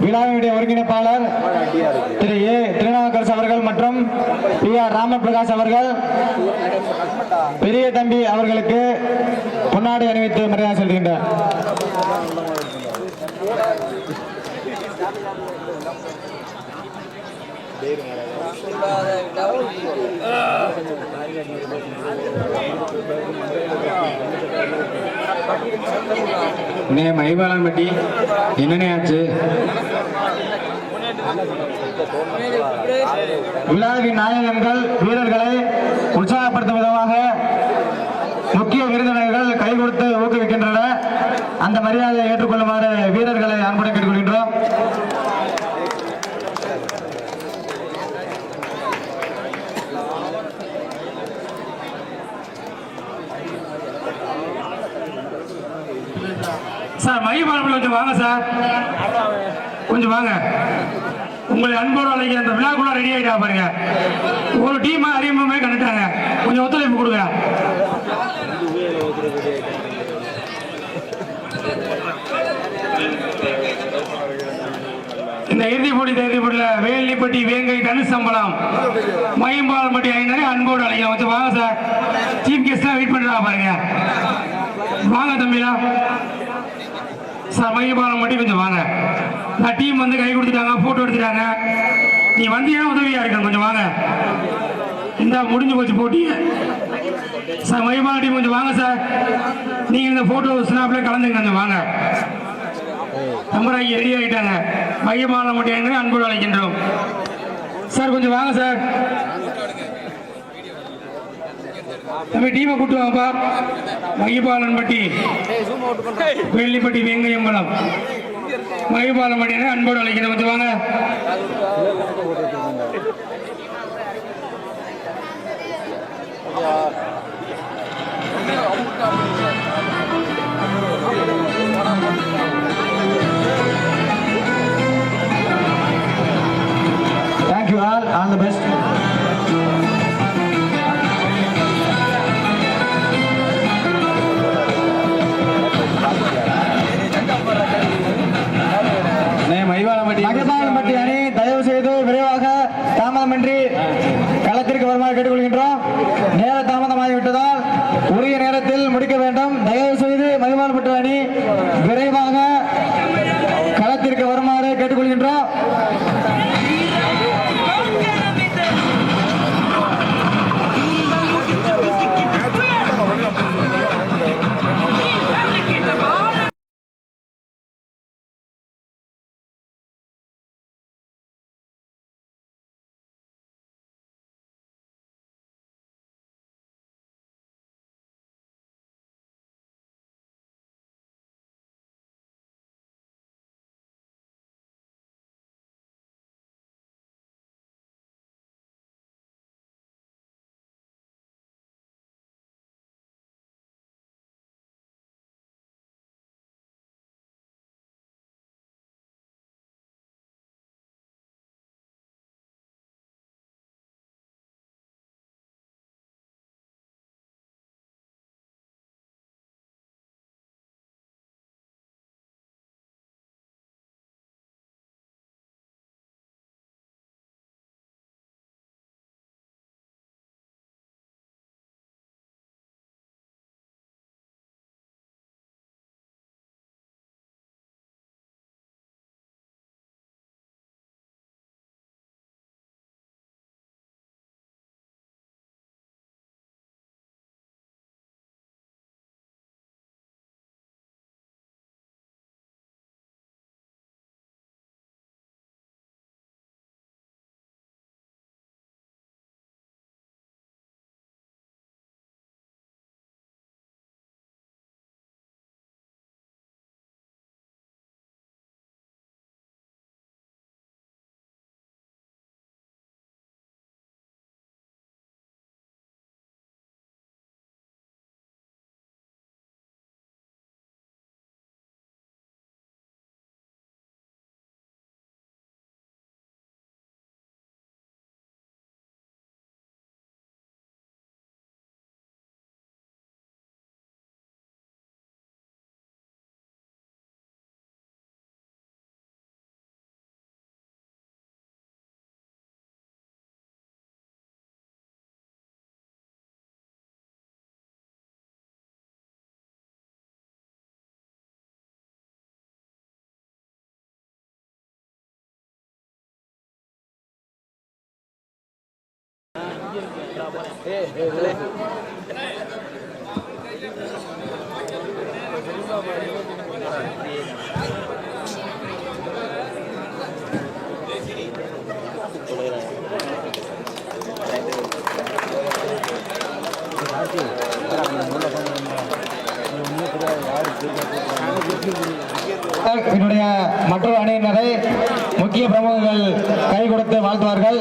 விழாவினுடைய ஒருங்கிணைப்பாளர் திரு ஏ திருநாள் திருநாவுக்கரசு அவர்கள் மற்றும் PR ராமபிரகாஷ் அவர்கள் பெரிய தம்பி அவர்களுக்கு பொன்னாடை அணிவித்து மரியாதை செலுத்துகின்றனர். மைபாலம்பட்டி என்னன்னே ஆச்சு? விழாவின் நாயகன்கள் வீரர்களை உற்சாகப்படுத்தும் விதமாக முக்கிய விருந்தினர்கள் கை கொடுத்து ஊக்குவிக்கின்றனர். அந்த மரியாதையை ஏற்றுக்கொள்ளுமாறு வீரர்களை அன்புடன் கேட்டுக்கொள்கின்றோம். சார் மையபாலத்தில் கொஞ்சம் வாங்க சார், கொஞ்சம் வாங்க. உங்களை அன்போடு அழைக்க அந்த விழாக்குள்ள ரெடி ஆகிட்டா பாருங்க. ஒரு டீம் அறிமுகமே கண்டுட்டாங்க, கொஞ்சம் ஒத்துழைப்பு கொடுங்க. இந்த இறுதி போட்டியில் வேலிப்பட்டி வேங்கை தனுசம்பளம் மையம்பாலம்பட்டி ஐநரை அன்போடு அழைக்க கொஞ்சம் வாங்க சார். சீஃப் கெஸ்ட் வெயிட் பண்றா பாருங்க, வாங்க தம்பிலா சார். மையபாலம்பட்டி கொஞ்சம் வாங்க. நான் டீம் வந்து கை கொடுத்துட்டாங்க, போட்டோ எடுத்துட்டாங்க. நீ வந்தீங்கன்னா உதவியா இருக்க, கொஞ்சம் வாங்க. இந்த முடிஞ்சு போச்சு போட்டி சார். மையபாலம் டீம் கொஞ்சம் வாங்க சார். நீங்க இந்த போட்டோ ஸ்னாப்ல கலந்துங்க, கொஞ்சம் வாங்க. நம்பராகி ரெடி ஆகிட்டாங்க. மையபாலம்பட்டி அன்போடு அழைக்கின்றோம் சார், கொஞ்சம் வாங்க சார். நம்ம டீமை கூட்டு வாப்பா. மையபாலம்பட்டி வேலிப்பட்டி வேங்கையம்பலம் மையபாலம்பட்டி அன்போடு அழைக்கிறேன், கொஞ்சம் வாங்க. Thank you all the best. மையபாலம்பட்டி அணி தயவு செய்து விரைவாக தாமதமின்றி களத்திற்கு வருமாறு கேட்டுக்கொள்கின்றோம். நேர தாமதமாகிவிட்டதால் உரிய நேரத்தில் முடிக்க வேண்டும். தயவு செய்து மையபாலம்பட்டி அணி விரைவாக களத்திற்கு வருமாறு கேட்டுக்கொள்கின்றோம். என்னுடைய மற்றொரு அணியினரை முக்கிய பிரமுகர்கள் கை கொடுத்து வாழ்த்துவார்கள்.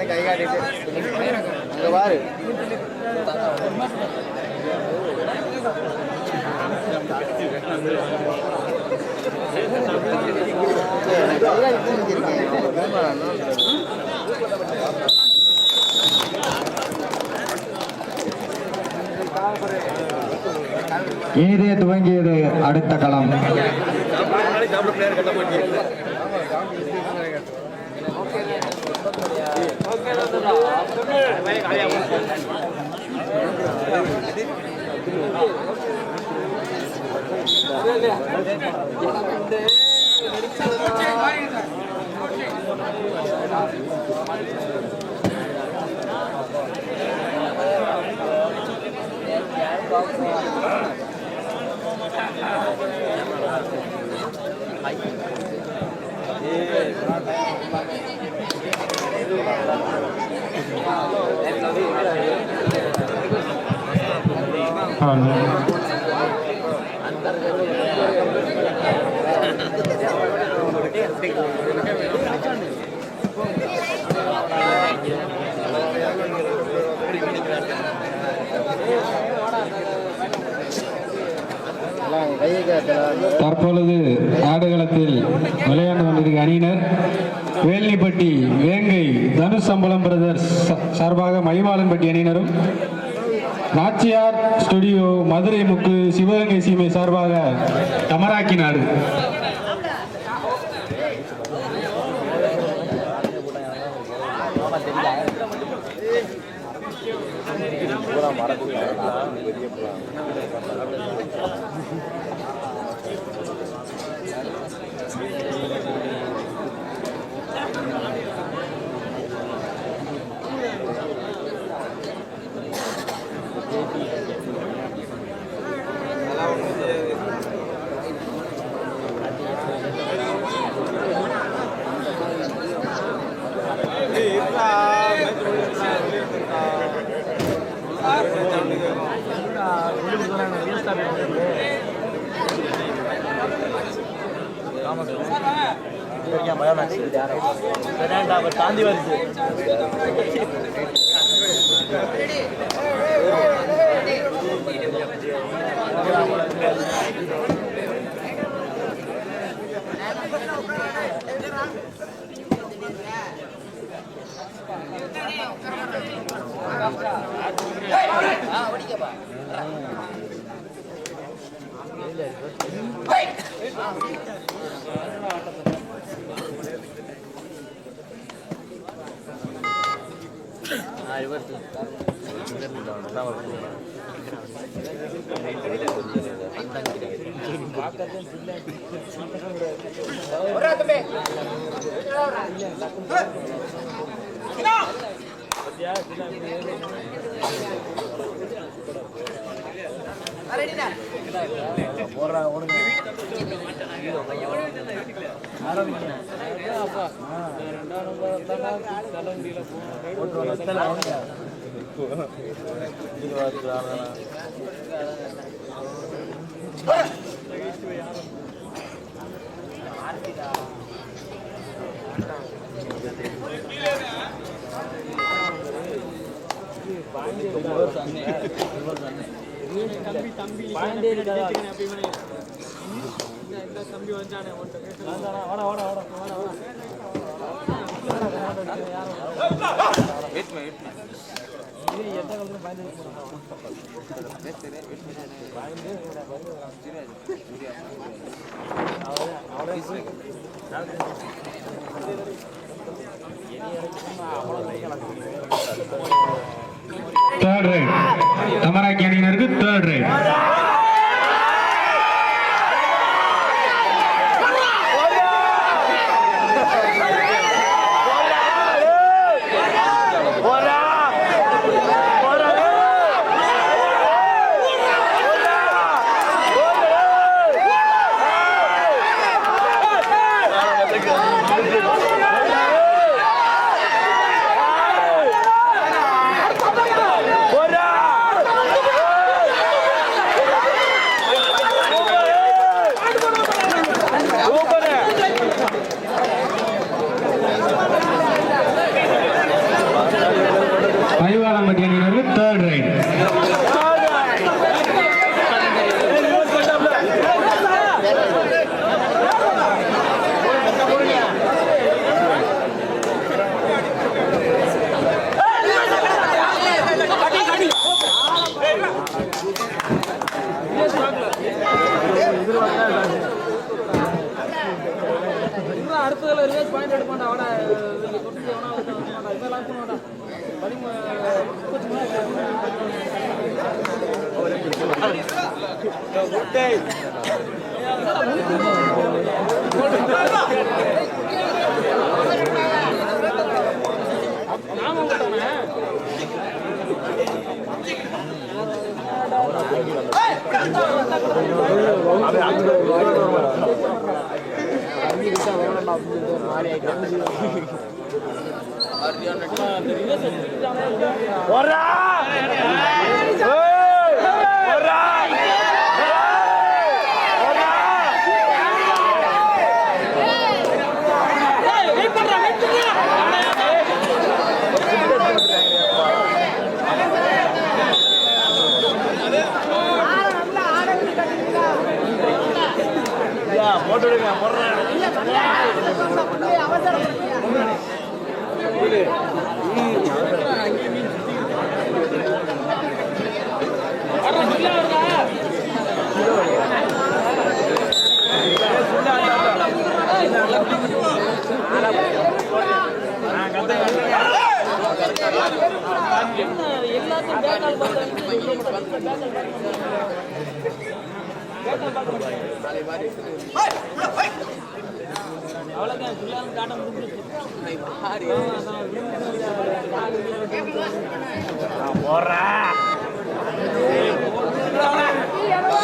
கை காட்டிட்டு பாரு இனிதே துவங்கியது அடுத்த களம். தற்பொழுது ஆடுகளத்தில் விளையாண்டு கொண்டிருக்கும் அணியினர் வேல்லிப்பட்டி வேங்கை தனுசம்பலம் பிரதர்ஸ் சார்பாக மயிவாளன்பட்டி அணியினரும், நாச்சியார் ஸ்டுடியோ மதுரை முக்கு சிவகங்கை சீமை சார்பாக தமராக்கி நாடு. தாண்டி வருது தேர்ட் ரைட் தமராக்கி அணியினருக்கு தேர்ட் ரைட். பைவாளம்பட்டி அணியினருக்கு தேர்ட் ரைட். அடுத்ததுல ரிவர்ஸ் பாயிண்ட் எடுப்பான்டா அவட இதெல்லாம் பண்ணுவாடா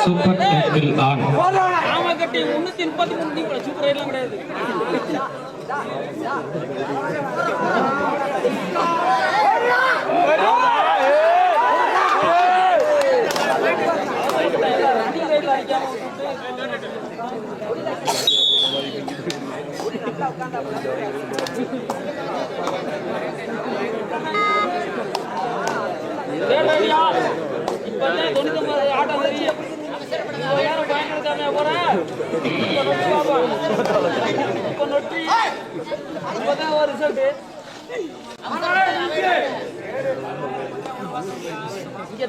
சூப்பர் டேக்கிள் ஆன். கட்டி 333 சூப்பர் ரைட்லாம் கிடையாது. ஆட்டம் தெரியும் யாரும் பயங்கரத்தானே போறேன் இப்ப நொட்டி இப்பதான் ஒரு ரிசல்ட் இங்க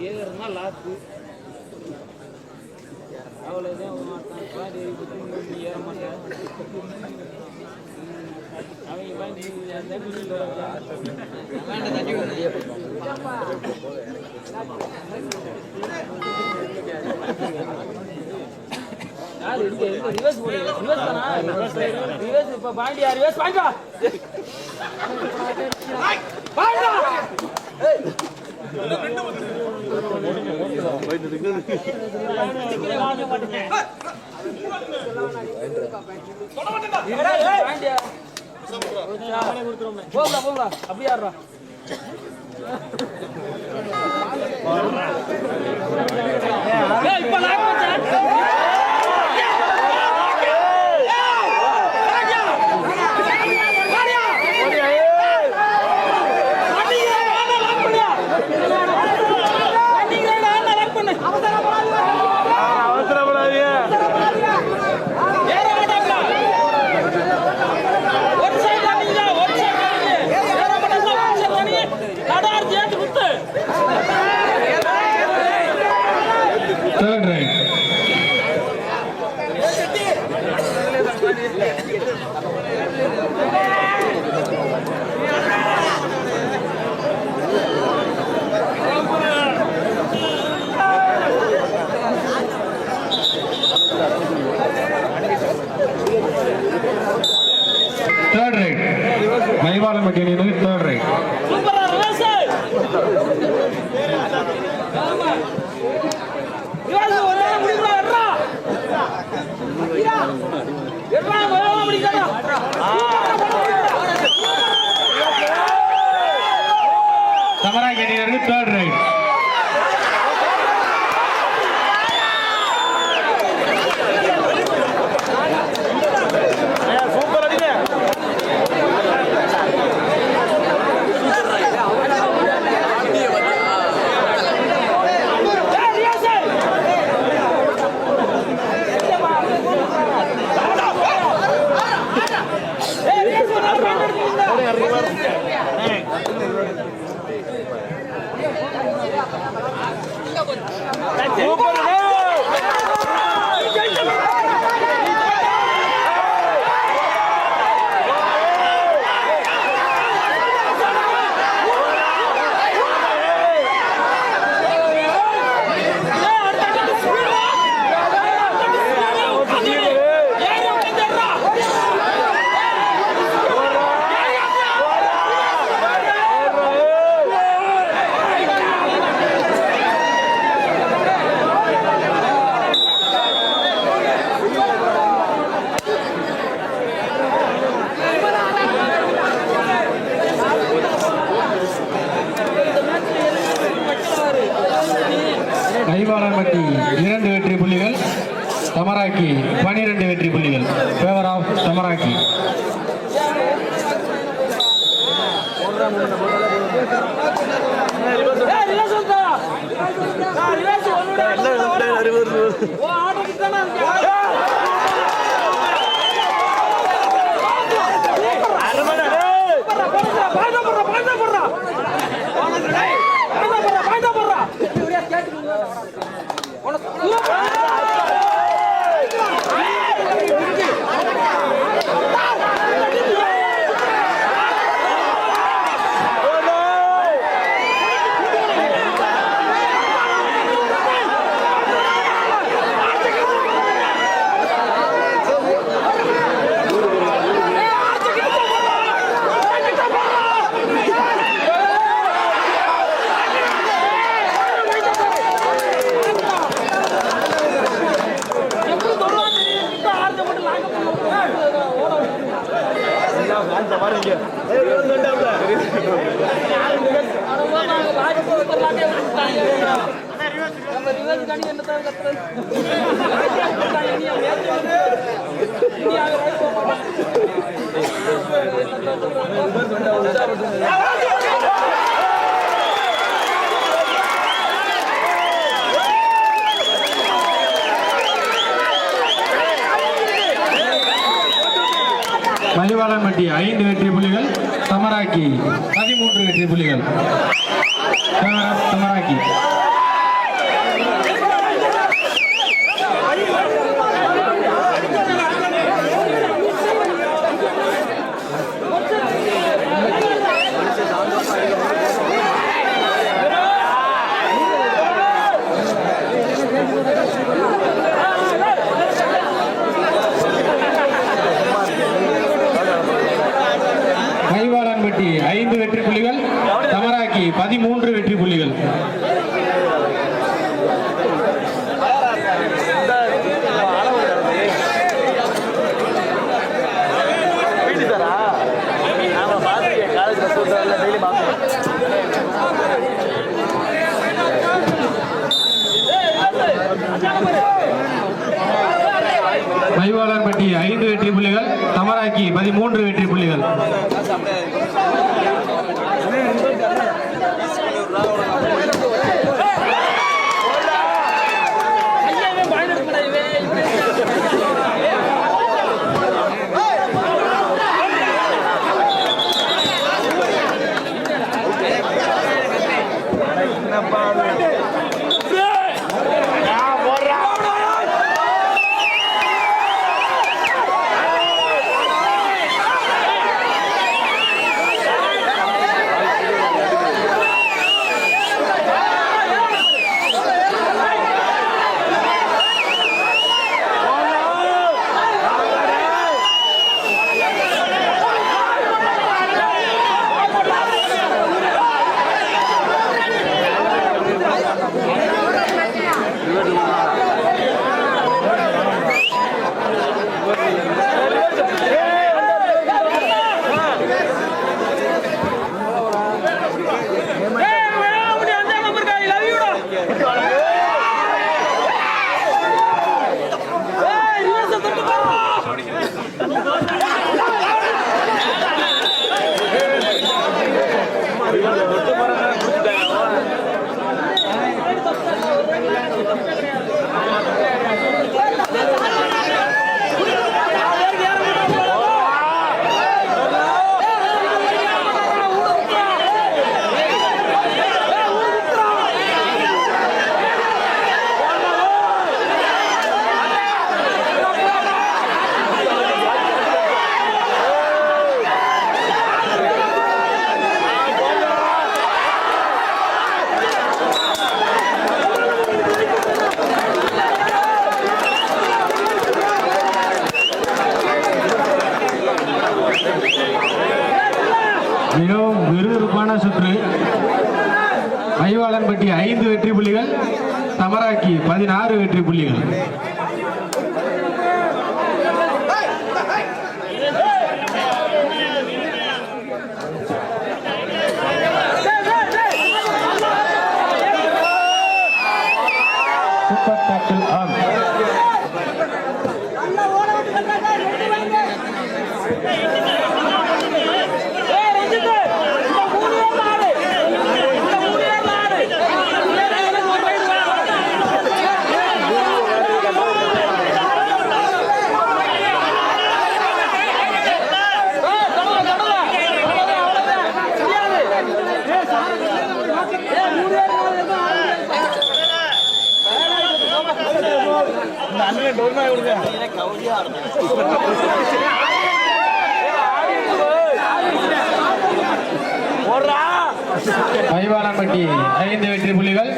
ஏறுனா லாஸ்ட் அவ்வளோதான் பாடி ஏற மாட்டேன் அவங்க பாண்டி ரிவர்ஸ் இப்ப பாண்டியா ரிவர்ஸ் பாண்டா பாண்டா போகலாம் அப்படியே ஆடுறா இப்ப மைவாளம்பட்டி அணியினர் தேர்ட் ரைட். தமராக்கி அணியினருக்கு தேர்ட் ரைட். மைவாளம்பட்டி 2 வெற்றி புள்ளிகள், தமராக்கி 12 வெற்றி புள்ளிகள். Favour of Thamarakki. மைவாளம்பட்டி 5 வெற்றி புள்ளிகள், தமராக்கி தமராக்கி 13 வெற்றி புள்ளிகள். தமராக்கி மைவாளன்பட்டி 5 வெற்றி புள்ளிகள். தமராக்கி 13 வெற்றி புள்ளிகள். மைவாளன்பட்டி 5 வெற்றி புள்ளிகள். தமராக்கி 13 வெற்றி புள்ளிகள். மிகவும் விறுவிறுப்பான சுற்று. மைவாளன்பட்டி 5 வெற்றி புள்ளிகள். தமராக்கி 16 வெற்றி புள்ளிகள். Super tackle on. மைவாளன்பட்டி 5 வெற்றி புள்ளிகள்.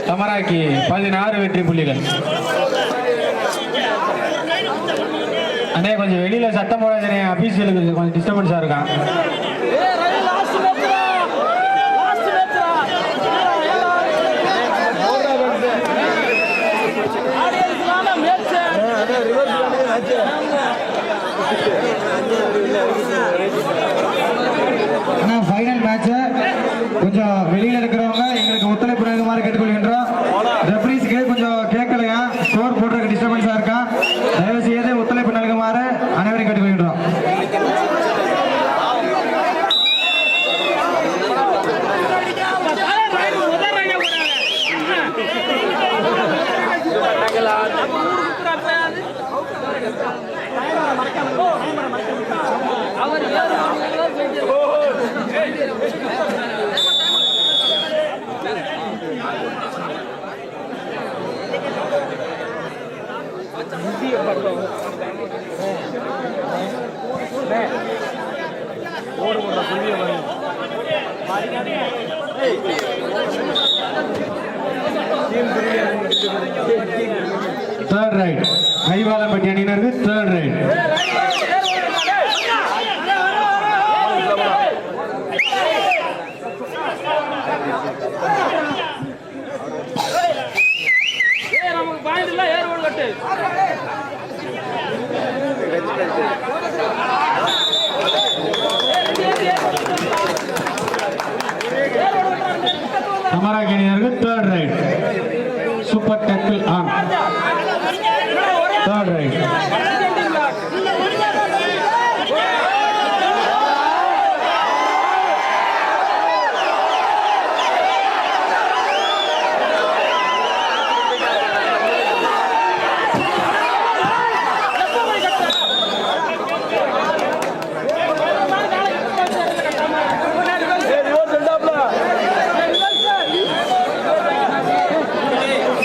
தமராக்கி 16 வெற்றி புள்ளிகள். அண்ணே கொஞ்சம் வெளியில சத்தம் போடாதே, அபிஷியலுக்கு கொஞ்சம் டிஸ்டர்பன்ஸா இருக்கான். ஃபைனல் மேட்ச் கொஞ்சம் வெளியில இருக்கிறவங்க எங்களுக்கு ஒத்துழைப்பு நல்குமாறு கேட்டுக்கொள்கின்றோம். ரெஃபரீஸ்க்கு கொஞ்சம் கேட்கலையா, ஸ்கோர் போடுறதுக்கு டிஸ்டர்பன்ஸா இருக்கா, தயவு செய்து ஒத்துழைப்பு நல்குமாறு அனைவரையும் கேட்டுக்கொள்கின்றோம். அவர் தேர்ட் ரைட் மைவாலம்பட்டி அணியினருக்கு தேர்ட் ரைட். நமக்கு பாயிண்ட் இல்ல ஏர் ஓடு கட்டு தமராக்கி அணியினருக்கு third right. Super tackle on. Third right.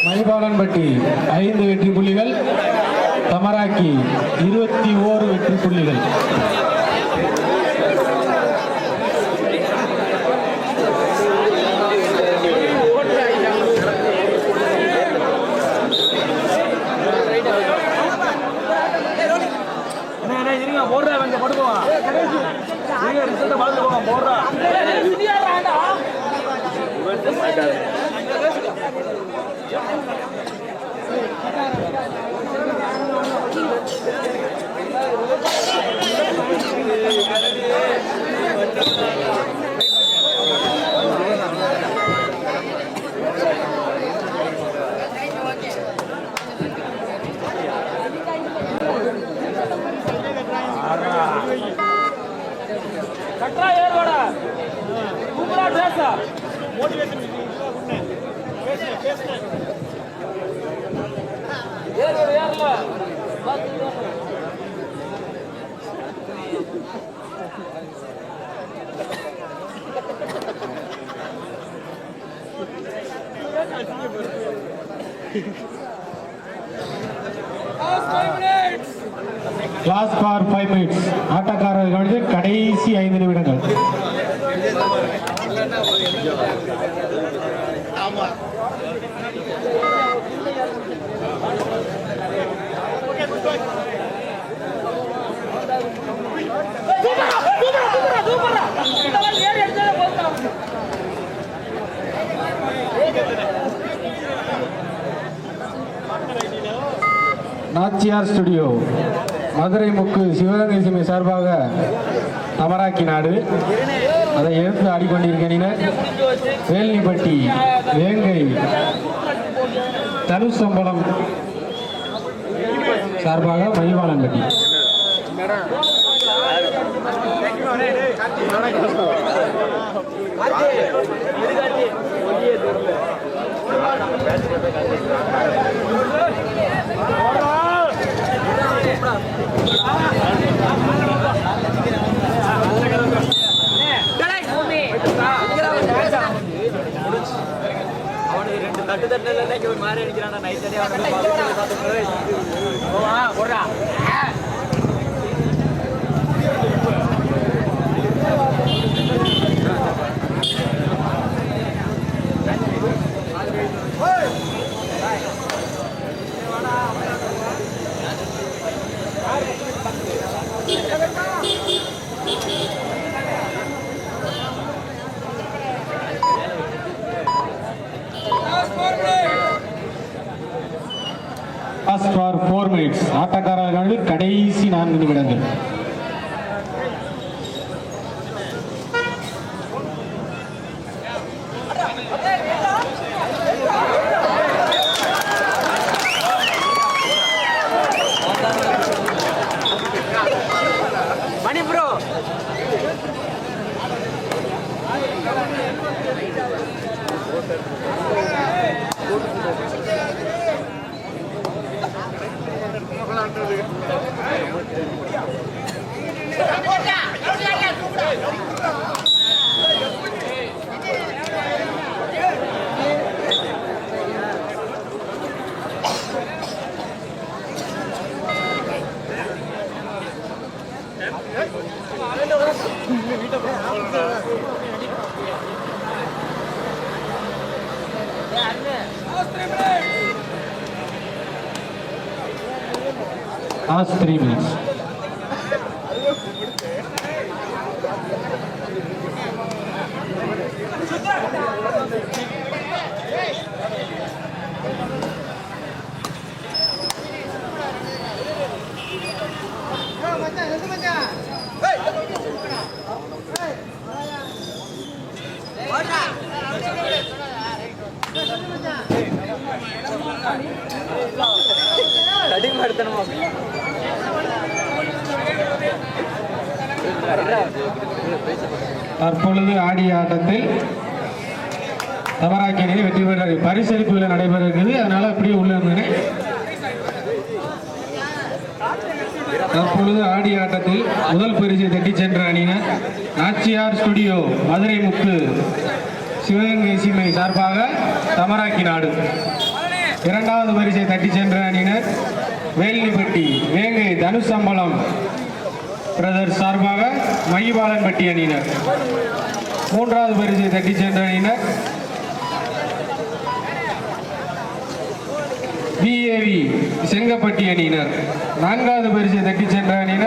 Maibalanpatti 5 வெற்றி புள்ளிகள், தமராக்கி 21 வெற்றி புள்ளிகள். போடுறா வந்து போடுவோம் போடுறா கட்டா ஏறுவாடா சூப்பரா பேசா மோட்டிவேஷன் ஏறல Last for 5 minutes. ஆட்டக்காரர்களுக்கு கடைசி 5 நிமிடங்கள். நாச்சியார் ஸ்டுடியோ மதுரை முக்கு சிவகங்கை சிமை சார்பாக தமராக்கி நாடு அதை எடுத்து ஆடிக்கொண்டிருக்கிறீர்கள். வேல்லிப்பட்டி வேங்கை தனுசம்பலம் சார்பாக மைவாலன்பட்டி. தட்டு தட்டு மாறி அடிக்கிறான் நைட் போடுறா Last for 4 minutes. ஆட்டக்காரர்களுக்கு கடைசி 4 நிமிடங்கள். மணி ப்ரோ Last 3 minutes. தற்பொழுது ஆடிய ஆட்டத்தில் தமராக்கி அணி வெற்றி பெற்ற பரிசளிப்புகள் நடைபெற இருக்குது. அதனால அப்படியே உள்ள இருந்தேன். தற்பொழுது ஆடிய ஆட்டத்தில் முதல் பரிசை தட்டி சென்ற அணியினர் நாச்சியார் ஸ்டுடியோ மதுரை முத்து சிவகங்கை சீமை சார்பாக தமராக்கி நாடு. இரண்டாவது பரிசை தட்டி சென்ற அணியினர் வேலிப்பட்டி வேங்கை தனுசம்பலம் பிரதர்ஸ் சார்பாக மகிபாலன்பட்டி அணியினர். மூன்றாவது பரிசை தட்டி சென்ற அணியினர் VAV செங்கப்பட்டி அணியினர். நான்காவது பரிசை தட்டி சென்ற அணியினர்